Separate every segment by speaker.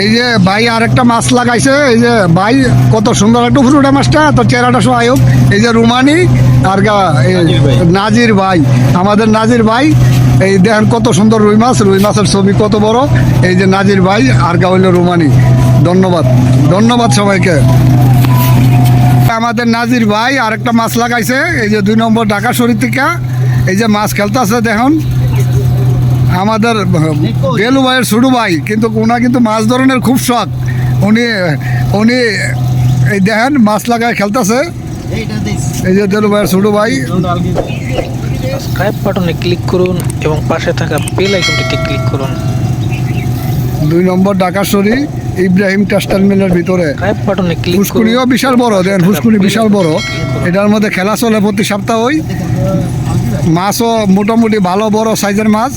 Speaker 1: এই যে ভাই আরেকটা মাছ লাগাইছে, এই যে ভাই কত সুন্দর একটু ফুটুটা মাছটা, তো চেহারাটা সব আয়ুক। এই যে রুমানি আর নাজির ভাই, আমাদের নাজির ভাই, এই দেখেন কত সুন্দর রুই মাছের ছবি কত বড়। এই যে নাজির ভাই আর হইল রুমানি। ধন্যবাদ, ধন্যবাদ সবাইকে। আমাদের নাজির ভাই আরেকটা মাছ লাগাইছে, এই যে 2 নম্বর ঢাকা শরীর থেকে। এই যে মাছ খেলতেছে দেখুন, আমাদের বেলু ভাইয়ের ছোটো ভাই, কিন্তু ওনার কিন্তু মাছ ধরনের খুব শখ। উনি উনি এই দেখেন মাছ লাগায় খেলতেছে। এই যে বেলু ভাইয়ের ছোটো ভাই।
Speaker 2: সাবস্ক্রাইব বাটনে ক্লিক করুন এবং পাশে থাকা বেল আইকনটিতে ক্লিক করুন।
Speaker 1: 2 নম্বর ঢাকা শরীর ইব্রাহিম টেক্সটাইল মিলের ভিতরে
Speaker 2: সাবস্ক্রাইব বাটনে ক্লিক করুন।
Speaker 1: ফুসকুনিও বিশাল বড়, দেখেন ফুসকুনি বিশাল বড়। এটার মধ্যে খেলা চলে প্রতি সপ্তাহই। মাছও মোটামুটি ভালো বড় সাইজের মাছ।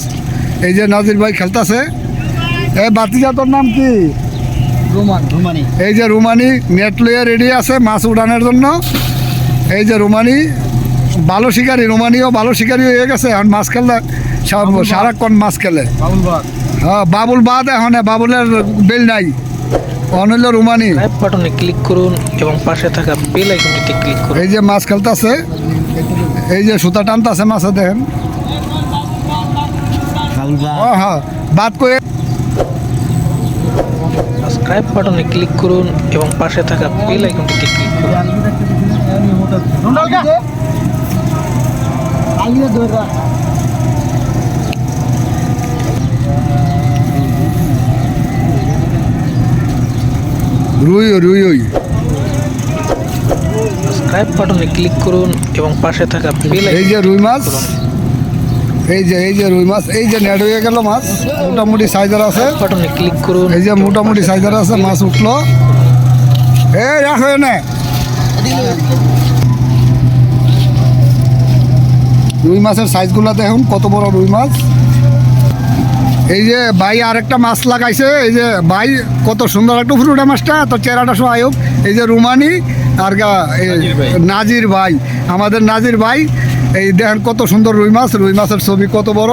Speaker 1: এই যে নাজির ভাই খেলতেছে। এই বাতিজা তোর নাম কি?
Speaker 3: রুমানি।
Speaker 1: এই যে রুমানি নেট লইয়া রেডি আছে মাছ উঠানোর জন্য। এই যে রুমানি ভালো শিকারি, রুমানিও ভালো শিকারি হয়ে গেছে। এখন মাছ খেললে সারাক্ষণ মাছ খেলে। হ্যাঁ, বাবুল বাদ, এখন বাবুলের বেল নাই, অনল রুমানি।
Speaker 2: সাবস্ক্রাইব বাটনে ক্লিক করুন এবং পাশে থাকা বেল আইকনটিতে ক্লিক করুন।
Speaker 1: এই যে মাছ খেলতেছে, এই যে সুতা টানতেছে মাছে দেখেন। হ্যাঁ হ্যাঁ, বাদ করে
Speaker 2: সাবস্ক্রাইব বাটনে ক্লিক করুন এবং পাশে থাকা বেল আইকনটিতে ক্লিক করুন।
Speaker 1: রুই রুই ওই
Speaker 2: সাবস্ক্রাইব বাটনে ক্লিক করুন এবং পাশে থাকা বেল
Speaker 1: এই যে রুই মাছ, এই যে রুই মাছ, এই যে নেট হয়ে গেল মাছ মোটামুটি সাইজের আছে।
Speaker 2: বাটনে ক্লিক করুন।
Speaker 1: এই যে মোটামুটি সাইজের আছে, মাছ উঠলো। এই রাখো না, রুই মাছের সাইজগুলো দেখুন কত বড় রুই মাছ। এই যে ভাই আরেকটা মাছ লাগাইছে, এই যে ভাই কত সুন্দর একটু ফুটুটা মাছটা, তো চেহারাটা সব আয়ুক। এই যে রুমানি আর নাজির ভাই, আমাদের নাজির ভাই, এই দেখেন কত সুন্দর রুই মাছের ছবি কত বড়।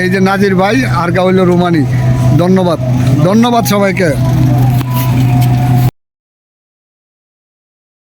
Speaker 1: এই যে নাজির ভাই আর হইল রুমানি। ধন্যবাদ, ধন্যবাদ সবাইকে।